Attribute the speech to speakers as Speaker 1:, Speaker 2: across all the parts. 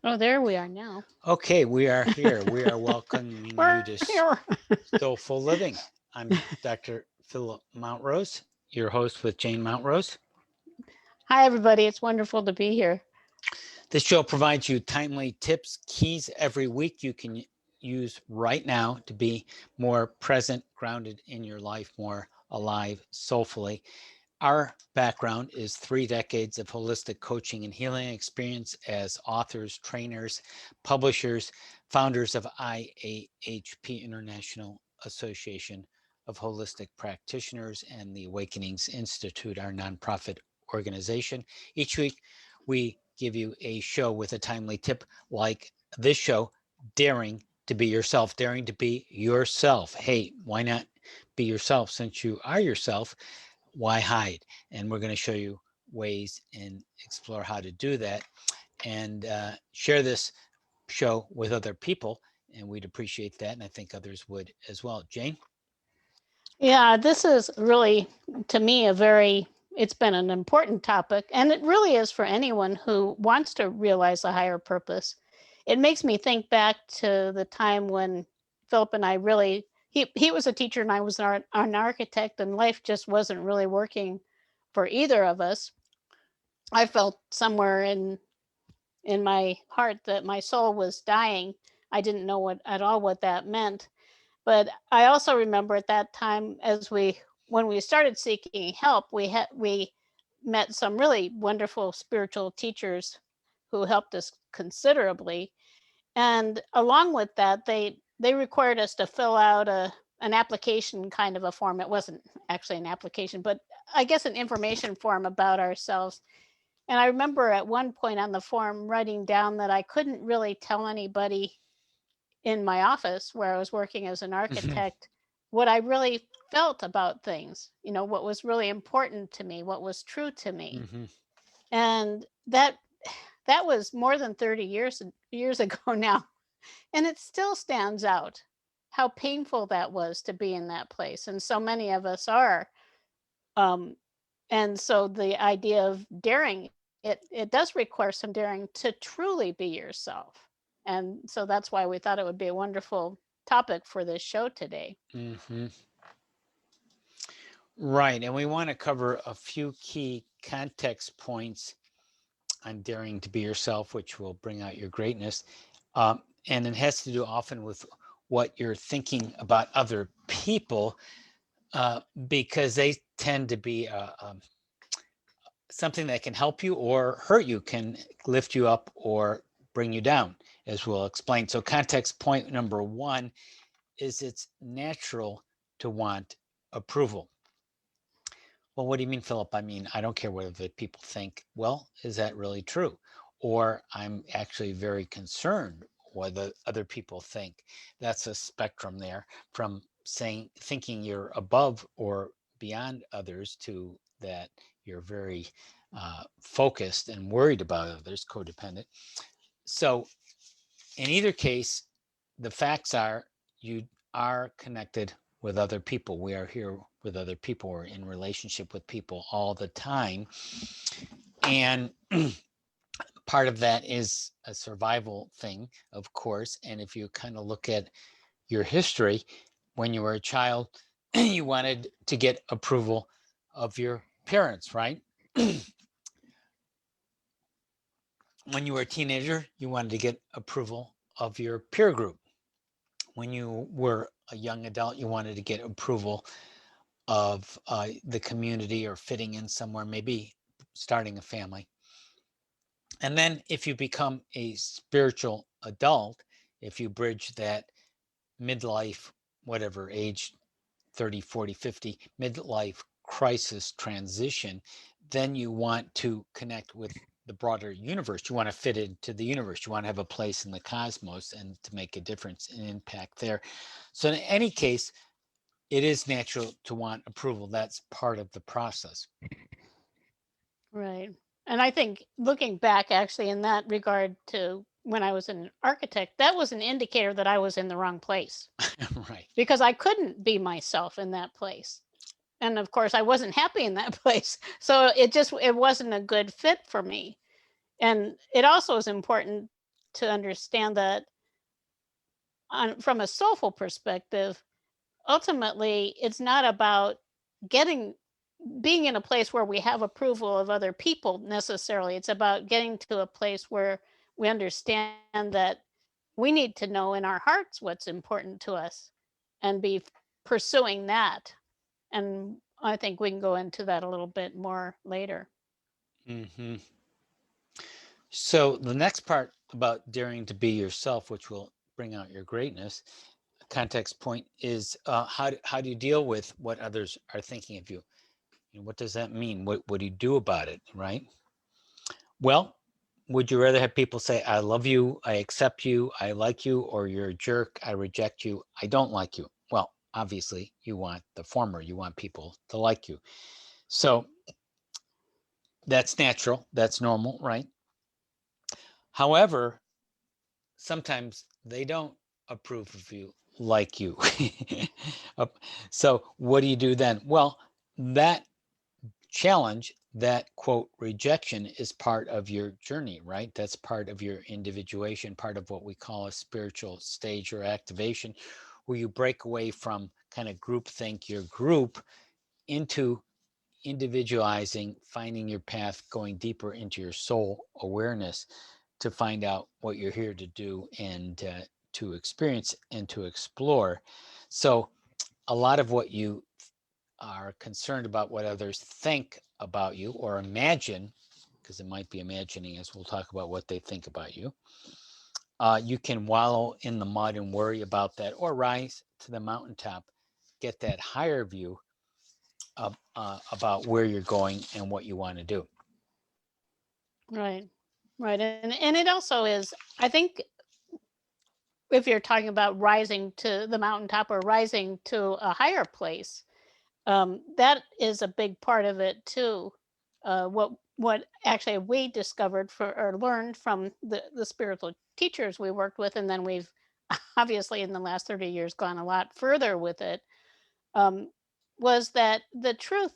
Speaker 1: Oh, there we are now.
Speaker 2: Okay, we are here. We are welcoming
Speaker 1: We're
Speaker 2: you to
Speaker 1: here.
Speaker 2: Soulful Living. I'm Dr. Philip Montrose, your host with Jane Montrose.
Speaker 1: Hi, everybody. It's wonderful to be here.
Speaker 2: This show provides you timely tips, keys every week you can use right now to be more present, grounded in your life, more alive soulfully. Our background is 3 decades of holistic coaching and healing experience as authors, trainers, publishers, founders of IAHP, International Association of Holistic Practitioners, and the Awakenings Institute, our nonprofit organization. Each week, we give you a show with a timely tip like this show, Daring to Be Yourself, daring to be yourself. Hey, why not be yourself since you are yourself? Why hide? And we're going to show you ways and explore how to do that and share this show with other people. And we'd appreciate that. And I think others would as well. Jane?
Speaker 1: Yeah, this is really, to me, it's been an important topic. And it really is for anyone who wants to realize a higher purpose. It makes me think back to the time when Philip and I he was a teacher and I was an architect, and life just wasn't really working for either of us. I felt somewhere in my heart that my soul was dying. I didn't know what that meant. But I also remember at that time, when we started seeking help, we met some really wonderful spiritual teachers who helped us considerably. And along with that, they required us to fill out a an application, kind of a form. It wasn't actually an application, but I guess an information form about ourselves. And I remember at one point on the form writing down that I couldn't really tell anybody in my office where I was working as an
Speaker 2: Mm-hmm.
Speaker 1: architect what I really felt about things, what was really important to me, what was true to me.
Speaker 2: Mm-hmm.
Speaker 1: And that was more than 30 years ago now, and it still stands out how painful that was to be in that place, and so many of us are. Um and so the idea of daring, it does require some daring to truly be yourself. And so that's why we thought it would be a wonderful topic for this show today.
Speaker 2: Mm-hmm. Right. And we want to cover a few key context points on daring to be yourself, which will bring out your greatness. And it has to do often with what you're thinking about other people, because they tend to be something that can help you or hurt you, can lift you up or bring you down, as we'll explain. So, context point number one is it's natural to want approval. Well, what do you mean, Philip? I mean, I don't care what the people think. Well, is that really true? Or I'm actually very concerned what the other people think. That's a spectrum there from thinking you're above or beyond others to that you're very focused and worried about others, codependent. So, in either case, the facts are you are connected with other people. We are here with other people. We're in relationship with people all the time. And part of that is a survival thing, of course. And if you kind of look at your history, when you were a child, you wanted to get approval of your parents, right? When you were a teenager, you wanted to get approval of your peer group. When you were a young adult, you wanted to get approval of the community or fitting in somewhere, maybe starting a family. And then if you become a spiritual adult, if you bridge that midlife, whatever age, 30, 40, 50, midlife crisis transition, then you want to connect with the broader universe. You want to fit into the universe. You want to have a place in the cosmos and to make a difference and impact there. So, in any case, it is natural to want approval. That's part of the process.
Speaker 1: Right. And I think looking back, actually, in that regard, to when I was an architect, that was an indicator that I was in the wrong place,
Speaker 2: Right.
Speaker 1: because I couldn't be myself in that place. And of course, I wasn't happy in that place. So it wasn't a good fit for me. And it also is important to understand that from a soulful perspective, ultimately, it's not about getting being in a place where we have approval of other people necessarily. It's about getting to a place where we understand that we need to know in our hearts what's important to us and be pursuing that. And I think we can go into that a little bit more later.
Speaker 2: Hmm. So the next part about daring to be yourself, which will bring out your greatness, context point is how do you deal with what others are thinking of you? And what does that mean? What do you do about it, right? Well, would you rather have people say, I love you, I accept you, I like you, or you're a jerk, I reject you, I don't like you? Well, obviously, you want the former. You want people to like you. So that's natural, that's normal, right? However, sometimes they don't approve of you, like you. So what do you do then? Well, that challenge, that quote rejection, is part of your journey, right? That's part of your individuation, part of what we call a spiritual stage or activation, where you break away from kind of groupthink, your group, into individualizing, finding your path, going deeper into your soul awareness to find out what you're here to do and to experience and to explore. So a lot of what you are concerned about what others think about you or imagine, because it might be imagining, as we'll talk about what they think about you, you can wallow in the mud and worry about that, or rise to the mountaintop, get that higher view about where you're going and what you want to do.
Speaker 1: Right. Right. And it also is, I think, if you're talking about rising to the mountaintop or rising to a higher place, that is a big part of it too. What actually we discovered for or learned from the spiritual teachers we worked with, and then we've obviously in the last 30 years gone a lot further with it, um, was that the truth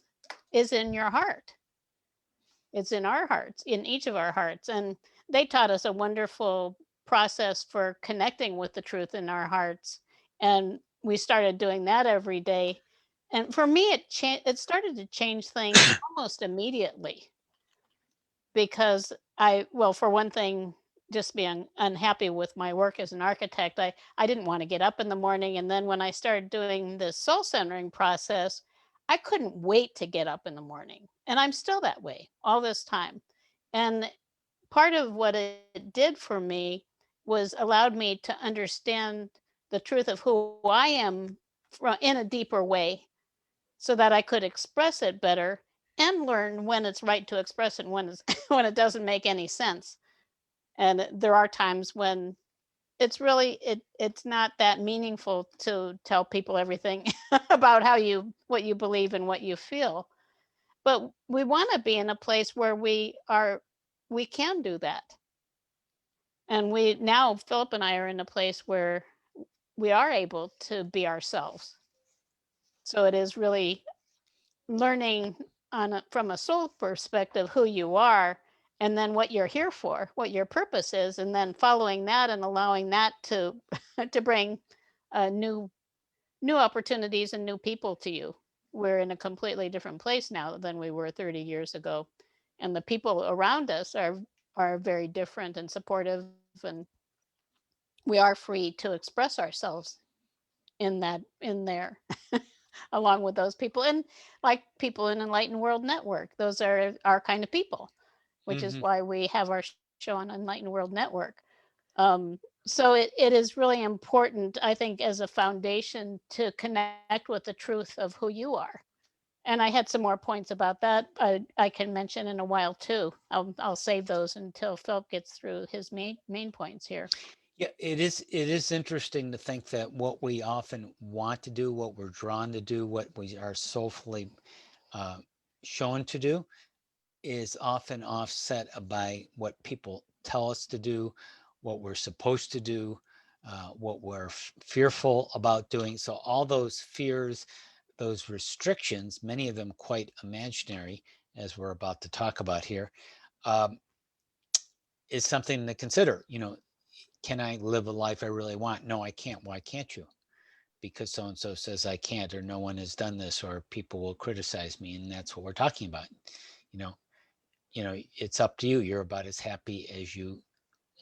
Speaker 1: is in your heart. It's in our hearts, in each of our hearts. And they taught us a wonderful process for connecting with the truth in our hearts. And we started doing that every day. And for me, it started to change things almost immediately because well, for one thing, just being unhappy with my work as an architect, I didn't want to get up in the morning. And then when I started doing this soul centering process, I couldn't wait to get up in the morning. And I'm still that way all this time. And part of what it did for me was allowed me to understand the truth of who I am in a deeper way so that I could express it better and learn when it's right to express it and when it's when it doesn't make any sense. And there are times when it's not that meaningful to tell people everything about what you believe and what you feel. But we want to be in a place where we can do that. And we now Philip and I are in a place where we are able to be ourselves. So it is really learning from a soul perspective who you are and then what you're here for, what your purpose is, and then following that and allowing that to to bring new opportunities and new people to you. We're in a completely different place now than we were 30 years ago, and the people around us are very different and supportive, and we are free to express ourselves in there along with those people, and like people in Enlightened World Network, those are our kind of people, which is
Speaker 2: Hmm.
Speaker 1: why we have our show on Enlightened World Network. um, so it is really important, I think, as a foundation to connect with the truth of who you are. And I had some more points about that I can mention in a while too. I'll save those until Philip gets through his main points here.
Speaker 2: Yeah, it is interesting to think that what we often want to do, what we're drawn to do, what we are soulfully uh, shown to do, is often offset by what people tell us to do, what we're supposed to do, what we're fearful about doing. So all those fears, those restrictions, many of them quite imaginary, as we're about to talk about here, um, is something to consider. can I live a life I really want? No, I can't. Why can't you? Because so-and-so says I can't, or no one has done this, or people will criticize me. And that's what we're talking about. You know, it's up to you. You're about as happy as you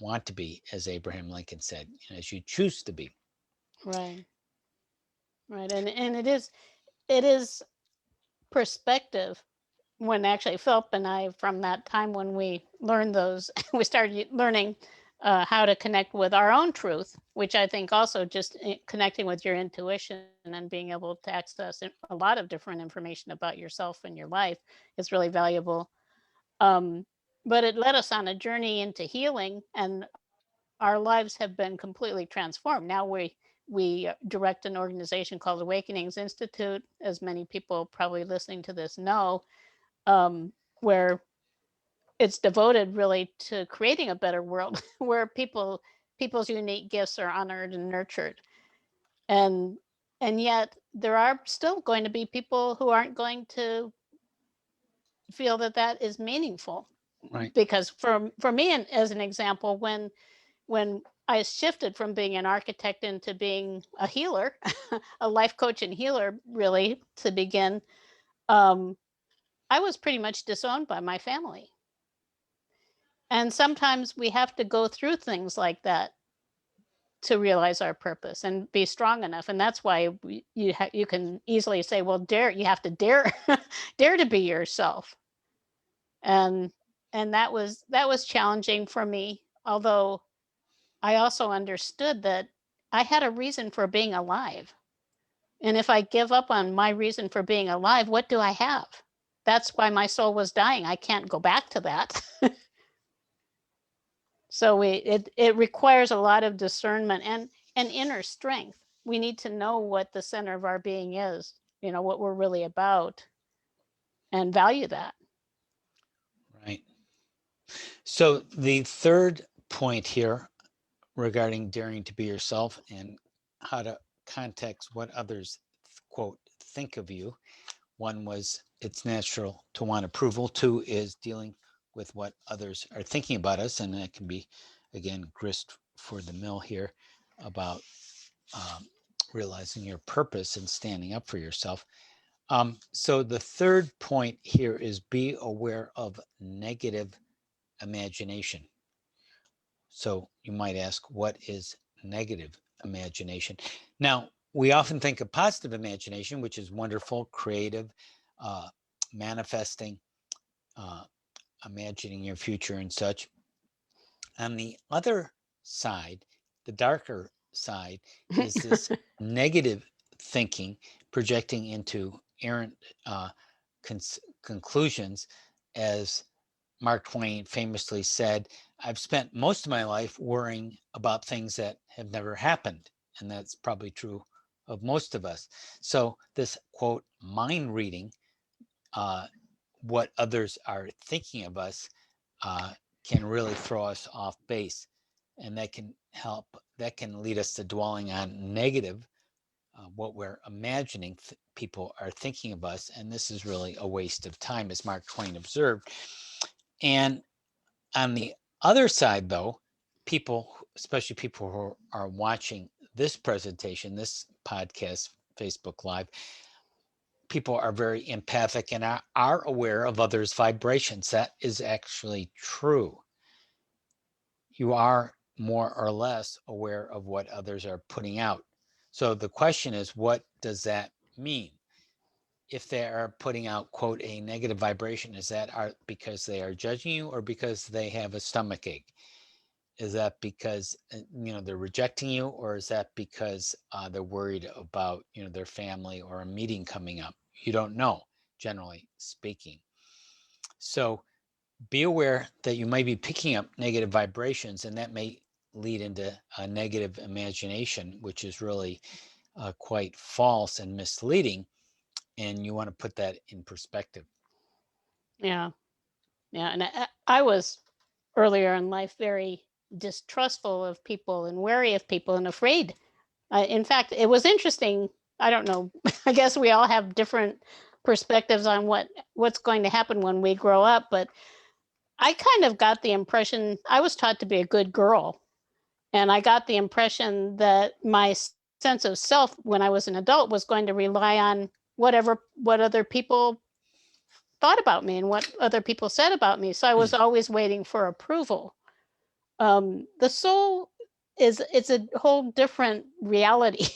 Speaker 2: want to be, as Abraham Lincoln said, as you choose to be.
Speaker 1: Right. Right. And it is perspective when actually Philip and I, from that time when we learned those, we started learning how to connect with our own truth, which I think also just connecting with your intuition and being able to access a lot of different information about yourself and your life is really valuable. Um, but it led us on a journey into healing, and our lives have been completely transformed. Now we direct an organization called Awakenings Institute, as many people probably listening to this know, where it's devoted really to creating a better world where people's unique gifts are honored and nurtured. And and yet there are still going to be people who aren't going to feel that that is meaningful,
Speaker 2: Right.
Speaker 1: because for me, and as an example, when I shifted from being an architect into being a healer, a life coach and healer, really to begin, um, I was pretty much disowned by my family. And sometimes we have to go through things like that to realize our purpose and be strong enough. And that's why you can easily say, well, you have to dare, dare to be yourself. And that was challenging for me, although I also understood that I had a reason for being alive. And if I give up on my reason for being alive, what do I have? That's why my soul was dying. I can't go back to that. So it requires a lot of discernment and inner strength. We need to know what the center of our being is, what we're really about, and value that.
Speaker 2: Right. So the third point here regarding daring to be yourself and how to context what others, quote, think of you. One was it's natural to want approval. Two is dealing with what others are thinking about us. And that can be, again, grist for the mill here about um, realizing your purpose and standing up for yourself. So the third point here is be aware of negative imagination. So you might ask, what is negative imagination? Now, we often think of positive imagination, which is wonderful, creative, uh, manifesting, uh, imagining your future and such. On the other side, the darker side, is this negative thinking, projecting into errant conclusions. As Mark Twain famously said, I've spent most of my life worrying about things that have never happened. And that's probably true of most of us. So this, quote, mind reading, what others are thinking of us, can really throw us off base. And that can lead us to dwelling on negative, what we're imagining people are thinking of us. And this is really a waste of time, as Mark Twain observed. And on the other side, though, people, especially people who are watching this presentation, this podcast, Facebook Live, people are very empathic and are aware of others' vibrations. That is actually true. You are more or less aware of what others are putting out. So the question is, what does that mean? If they are putting out, quote, a negative vibration, is that because they are judging you or because they have a stomach ache? Is that because they're rejecting you, or is that because they're worried about their family or a meeting coming up? You don't know, generally speaking. So be aware that you might be picking up negative vibrations, and that may lead into a negative imagination, which is really quite false and misleading. And you want to put that in perspective.
Speaker 1: Yeah. Yeah. And I was earlier in life very distrustful of people and wary of people and afraid. In fact, it was interesting. I don't know. I guess we all have different perspectives on what's going to happen when we grow up, but I kind of got the impression I was taught to be a good girl. And I got the impression that my sense of self when I was an adult was going to rely on what other people thought about me and what other people said about me. So I was always waiting for approval. The soul it's a whole different reality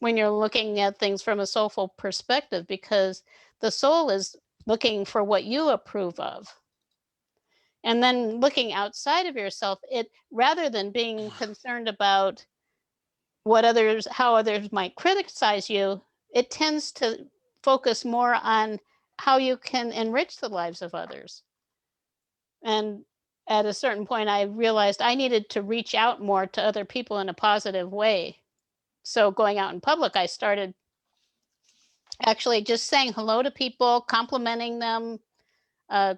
Speaker 1: when you're looking at things from a soulful perspective, because the soul is looking for what you approve of. And then looking outside of yourself, it rather than being concerned about how others might criticize you, it tends to focus more on how you can enrich the lives of others. And at a certain point, I realized I needed to reach out more to other people in a positive way. So going out in public, I started actually just saying hello to people, complimenting them, uh,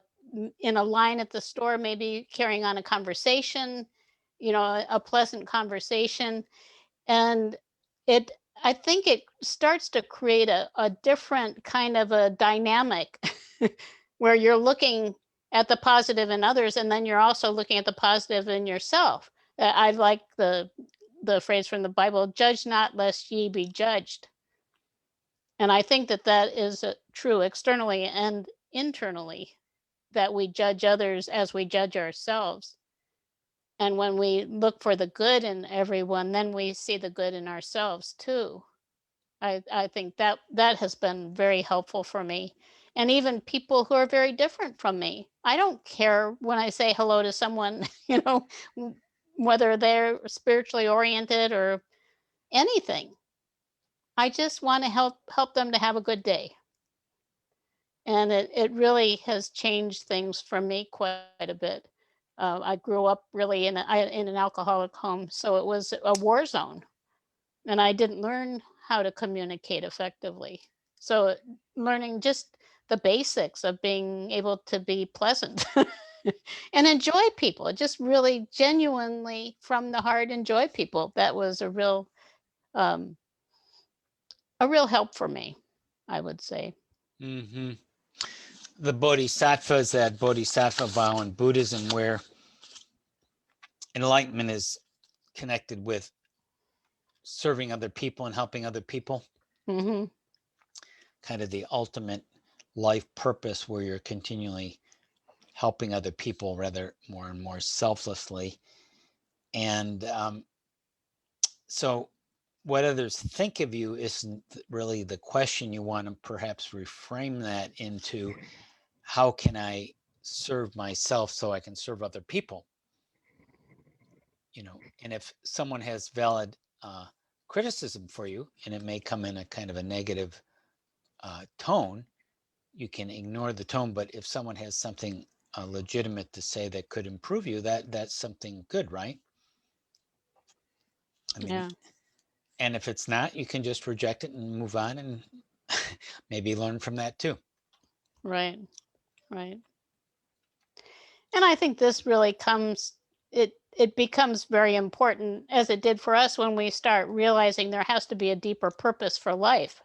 Speaker 1: in a line at the store, maybe carrying on a conversation, a pleasant conversation. And it, I think it starts to create a different kind of a dynamic where you're looking at the positive in others, and then you're also looking at the positive in yourself. I like the phrase from the Bible, "Judge not, lest ye be judged." And I think that that is true externally and internally, that we judge others as we judge ourselves. And when we look for the good in everyone, then we see the good in ourselves too. I think that that has been very helpful for me. And even people who are very different from me. I don't care when I say hello to someone, w- whether they're spiritually oriented or anything. I just want to help them to have a good day. And it really has changed things for me quite a bit. I grew up really in an alcoholic home, so it was a war zone, and I didn't learn how to communicate effectively. So learning just the basics of being able to be pleasant and enjoy people, just really genuinely from the heart enjoy people. That was um, a real help for me, I would say.
Speaker 2: Hmm. The bodhisattvas, that bodhisattva vow in Buddhism, where enlightenment is connected with serving other people and helping other people,
Speaker 1: Hmm.
Speaker 2: kind of the ultimate life purpose where you're continually helping other people rather more and more selflessly. And so what others think of you isn't really the question. You want to perhaps reframe that into, how can I serve myself so I can serve other people? And if someone has valid criticism for you, and it may come in a kind of a negative tone, you can ignore the tone. But if someone has something legitimate to say that could improve you, that's something good, right? I mean,
Speaker 1: Yeah,
Speaker 2: and if it's not, you can just reject it and move on, and maybe learn from that too.
Speaker 1: right, right. And I think this really it becomes very important, as it did for us, when we start realizing there has to be a deeper purpose for life,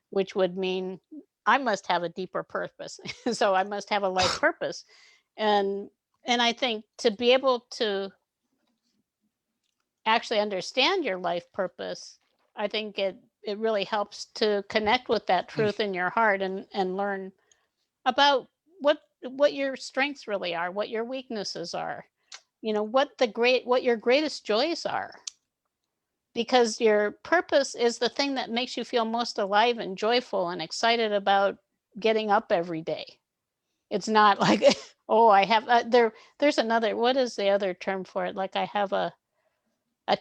Speaker 1: which would mean I must have a deeper purpose. So I must have a life purpose. And I think to be able to actually understand your life purpose, I think it really helps to connect with that truth in your heart, and learn about what your strengths really are, what your weaknesses are, what your greatest joys are, because your purpose is the thing that makes you feel most alive and joyful and excited about getting up every day. It's not like oh, I have there's another, what is the other term for it, like I have a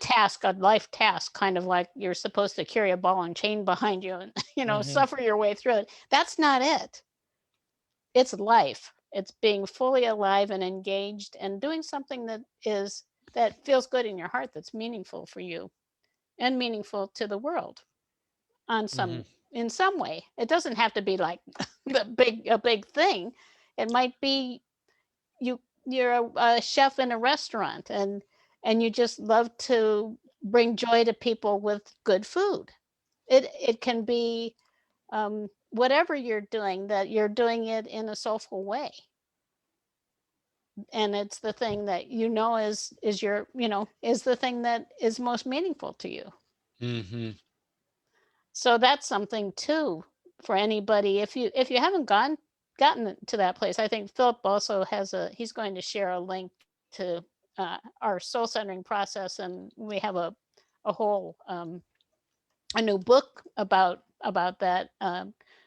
Speaker 1: task, a life task, kind of like you're supposed to carry a ball and chain behind you and
Speaker 2: Hmm.
Speaker 1: suffer your way through it. That's not it. It's life. It's being fully alive and engaged and doing something that feels good in your heart, that's meaningful for you and meaningful to the world on
Speaker 2: Hmm.
Speaker 1: in some way. It doesn't have to be like a big thing. It might be you're a chef in a restaurant, and you just love to bring joy to people with good food. It can be whatever you're doing, that you're doing it in a soulful way. and it's the thing that is your, is the thing that is most meaningful to you.
Speaker 2: Mm-hmm.
Speaker 1: So that's something too for anybody. If you haven't gotten to that place, I think Philip also he's going to share a link to our soul centering process, and we have a whole a new book about that,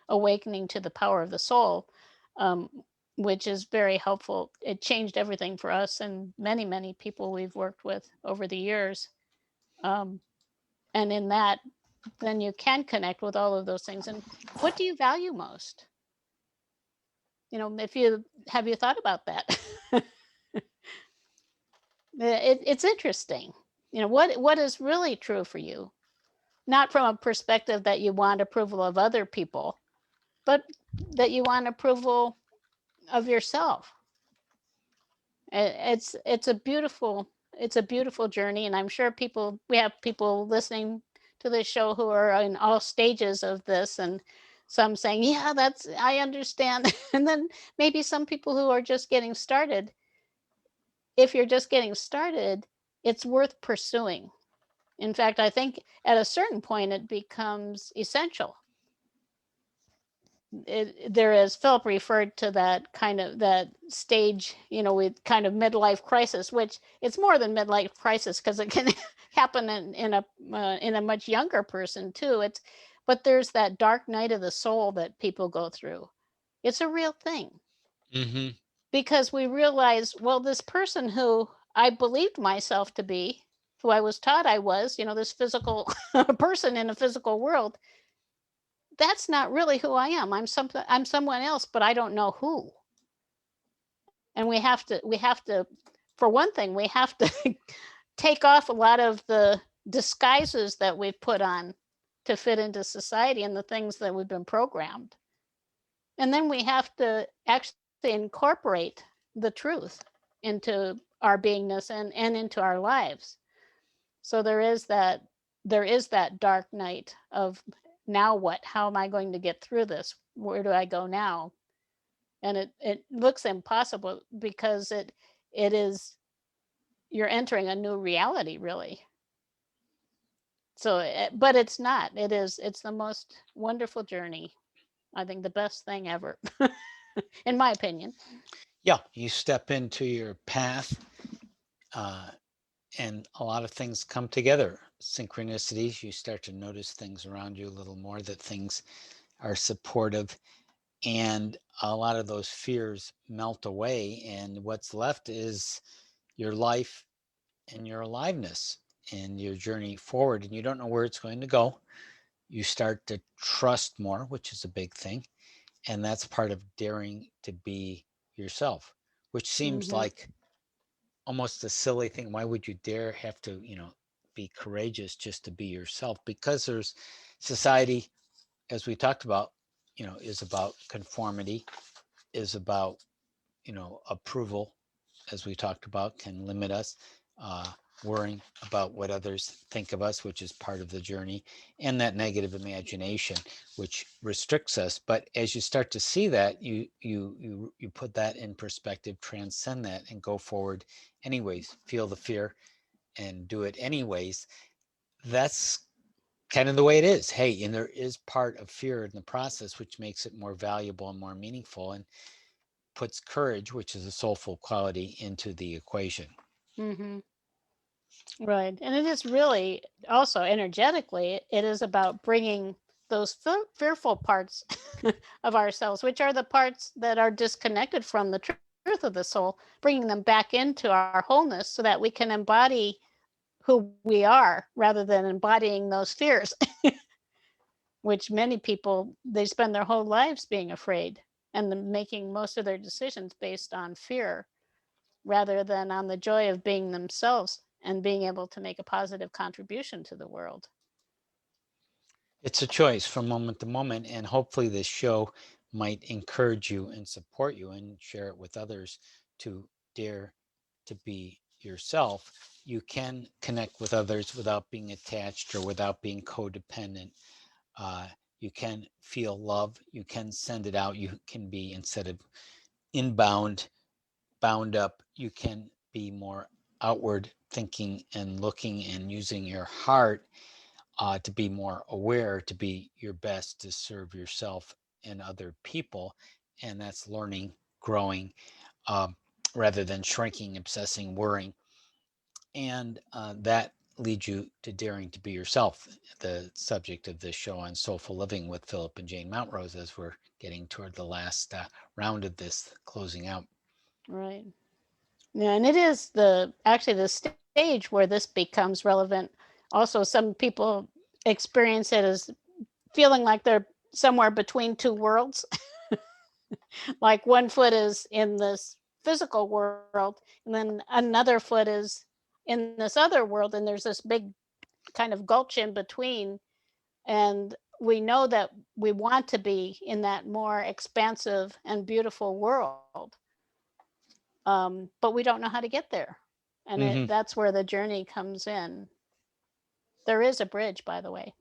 Speaker 1: awakening to the power of the soul, um, which is very helpful. It changed everything for us and many people we've worked with over the years. Um, and in that, then you can connect with all of those things. And what do you value most? If you have you thought about that? It's interesting. What is really true for you, not from a perspective that you want approval of other people, but that you want approval of yourself. It's a beautiful journey, and I'm sure we have people listening to this show who are in all stages of this, and some saying, yeah, I understand. And then maybe some people who are just getting started. If you're just getting started, it's worth pursuing. In fact, I think at a certain point it becomes essential. There is, Philip referred to that stage, with kind of midlife crisis, which it's more than midlife crisis because it can happen in a much younger person too. But there's that dark night of the soul that people go through. It's a real thing.
Speaker 2: Mm-hmm.
Speaker 1: Because we realize, well, this person who I believed myself to be, who I was taught I was, this physical person in a physical world, that's not really who I am. I'm someone else, but I don't know who. And we have to for one thing, we have to take off a lot of the disguises that we've put on to fit into society and the things that we've been programmed. And then we have to actually incorporate the truth into our beingness and into our lives. So there is that dark night of, now what? How am I going to get through this? Where do I go now? And it looks impossible because it is, you're entering a new reality, really. So but it's not. It's the most wonderful journey. I think the best thing ever, in my opinion.
Speaker 2: Yeah, you step into your path, uh, and a lot of things come together. Synchronicities, you start to notice things around you a little more, that things are supportive, and a lot of those fears melt away. And what's left is your life and your aliveness and your journey forward. And you don't know where it's going to go. You start to trust more, which is a big thing. And that's part of daring to be yourself, which seems
Speaker 1: Hmm.
Speaker 2: like almost a silly thing. Why would you dare have to, be courageous just to be yourself? Because there's society, as we talked about, is about conformity, is about, approval, as we talked about, can limit us, uh, worrying about what others think of us, which is part of the journey, and that negative imagination, which restricts us. But as you start to see that, you put that in perspective, transcend that, and go forward anyways. Feel the fear and do it anyways. That's kind of the way it is. Hey, and there is part of fear in the process, which makes it more valuable and more meaningful, and puts courage, which is a soulful quality, into the equation.
Speaker 1: Hmm. Right. And it is really also energetically, it is about bringing those fearful parts of ourselves, which are the parts that are disconnected from the truth of the soul, bringing them back into our wholeness so that we can embody who we are rather than embodying those fears, which many people, they spend their whole lives being afraid and making most of their decisions based on fear rather than on the joy of being themselves and being able to make a positive contribution to the world.
Speaker 2: It's a choice from moment to moment, and hopefully, this show might encourage you and support you and share it with others to dare to be yourself. You can connect with others without being attached or without being codependent. Uh, you can feel love. You can send it out. You can be, instead of inbound, bound up, you can be more outward thinking and looking and using your heart to be more aware, to be your best, to serve yourself and other people. And that's learning, growing, um, rather than shrinking, obsessing, worrying. And that leads you to daring to be yourself, the subject of this show on Soulful Living with Philip and Jane Montrose, as we're getting toward the last round of this, closing out.
Speaker 1: Right. Yeah, and it is actually the stage where this becomes relevant. Also, some people experience it as feeling like they're somewhere between two worlds. Like one foot is in this physical world, and then another foot is in this other world, and there's this big kind of gulch in between. And we know that we want to be in that more expansive and beautiful world, but we don't know how to get there. And that's where the journey comes in. There is a bridge, by the way.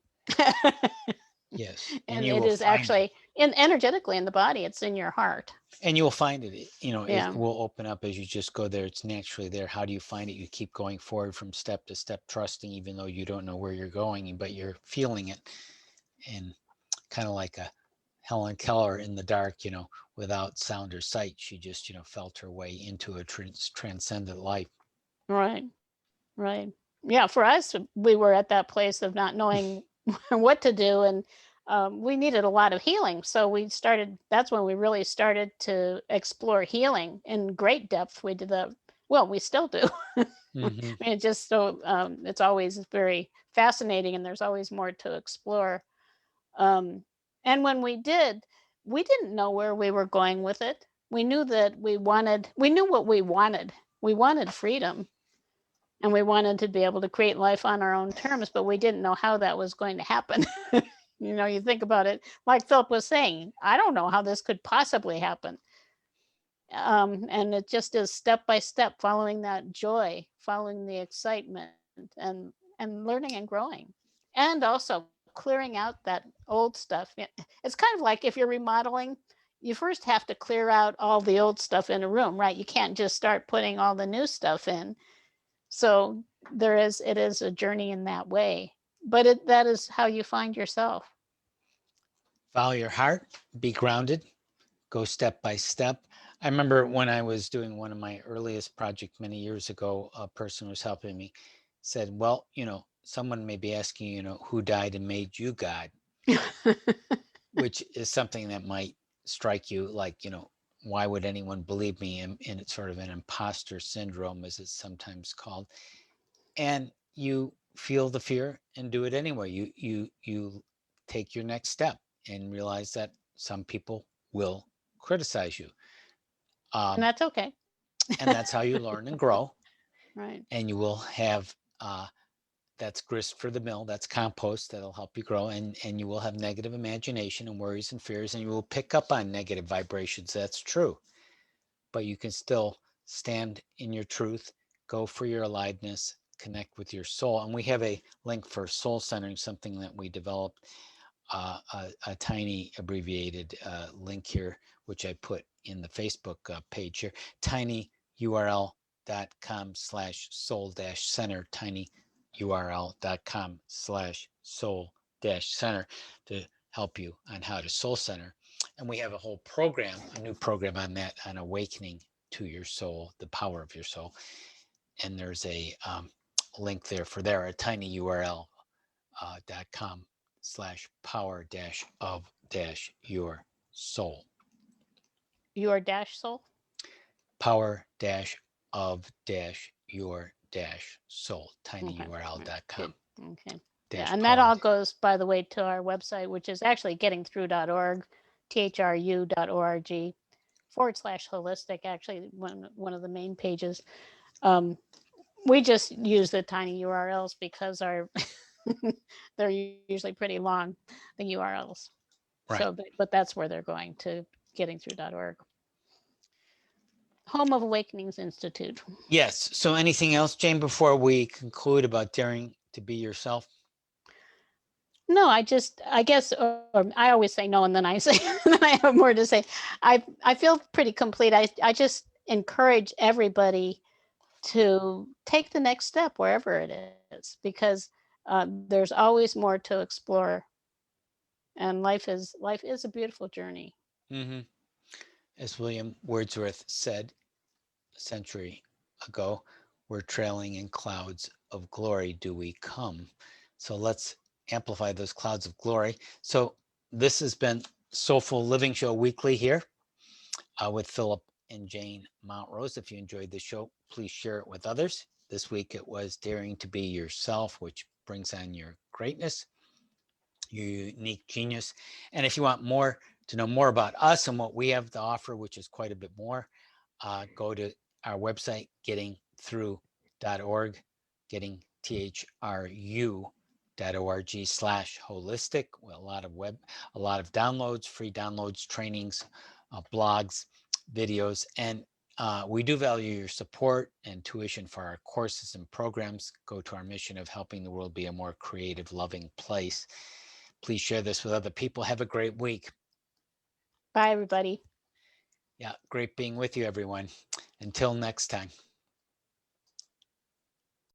Speaker 2: Yes,
Speaker 1: And it is actually energetically in the body. It's in your heart.
Speaker 2: And you'll find it.
Speaker 1: Yeah.
Speaker 2: It will open up as you just go there. It's naturally there. How do you find it? You keep going forward from step to step, trusting, even though you don't know where you're going, but you're feeling it. And kind of like a Helen Keller in the dark, without sound or sight, she just, felt her way into a transcendent life.
Speaker 1: Right. Right. Yeah. For us, we were at that place of not knowing what to do. And we needed a lot of healing. So that's when we really started to explore healing in great depth. We did that. Well, we still do. I mean, it's always very fascinating, and there's always more to explore. And when we didn't know where we were going with it. We knew that we knew what we wanted. We wanted freedom, and we wanted to be able to create life on our own terms, but we didn't know how that was going to happen. You think about it, like Philip was saying, I don't know how this could possibly happen. And it just is step by step, following that joy, following the excitement, and learning and growing, and also clearing out that old stuff. It's kind of like if you're remodeling, you first have to clear out all the old stuff in a room, right? You can't just start putting all the new stuff in. So it is a journey in that way, but that is how you find yourself.
Speaker 2: Follow your heart, be grounded, go step by step. I remember when I was doing one of my earliest projects many years ago, a person was helping me, said, well, someone may be asking, who died and made you God, which is something that might strike you like, why would anyone believe me? And it's sort of an imposter syndrome, as it's sometimes called. And you feel the fear and do it anyway. You take your next step and realize that some people will criticize you.
Speaker 1: And that's okay.
Speaker 2: And that's how you learn and grow.
Speaker 1: Right.
Speaker 2: And you will have that's grist for the mill, that's compost that'll help you grow. And you will have negative imagination and worries and fears, and you will pick up on negative vibrations. That's true. But you can still stand in your truth, go for your aliveness, connect with your soul. And we have a link for soul centering, something that we developed, a tiny abbreviated link here, which I put in the Facebook page here, tinyurl.com/soul-center, tinyurl.com/soul-center to help you on how to soul center. And we have a whole program, a new program on that, on awakening to your soul, the power of your soul. And there's a link there for there, a tinyurl.com/power-of-your-soul.
Speaker 1: Your dash soul?
Speaker 2: Power-of-your-soul, tinyurl.com.
Speaker 1: Okay. Yeah, and that all goes, by the way, to our website, which is actually gettingthrough.org, thru.org/holistic, actually one of the main pages. We just use the tiny URLs because they're usually pretty long, the URLs.
Speaker 2: Right.
Speaker 1: So, but that's where they're going, to gettingthrough.org. Home of Awakenings Institute.
Speaker 2: Yes. So anything else, Jane, before we conclude about daring to be yourself?
Speaker 1: No, I guess, or I always say no, and then I say, and then I have more to say. I feel pretty complete. I just encourage everybody to take the next step wherever it is, because there's always more to explore, and life is a beautiful journey.
Speaker 2: Hmm. As William Wordsworth said a century ago, we're trailing in clouds of glory do we come. So let's amplify those clouds of glory. So this has been Soulful Living Show Weekly here with Philip and Jane Montrose. If you enjoyed the show, please share it with others. This week it was Daring to Be Yourself, which brings on your greatness, your unique genius. And if you want more to know more about us and what we have to offer, which is quite a bit more, go to our website, gettingthrough.org, gettingthru.org/holistic. A lot of downloads, free downloads, trainings, blogs, videos, and we do value your support and tuition for our courses and programs. Go to our mission of helping the world be a more creative, loving place. Please share this with other people. Have a great week.
Speaker 1: Bye, everybody.
Speaker 2: Yeah, great being with you, everyone. Until next time.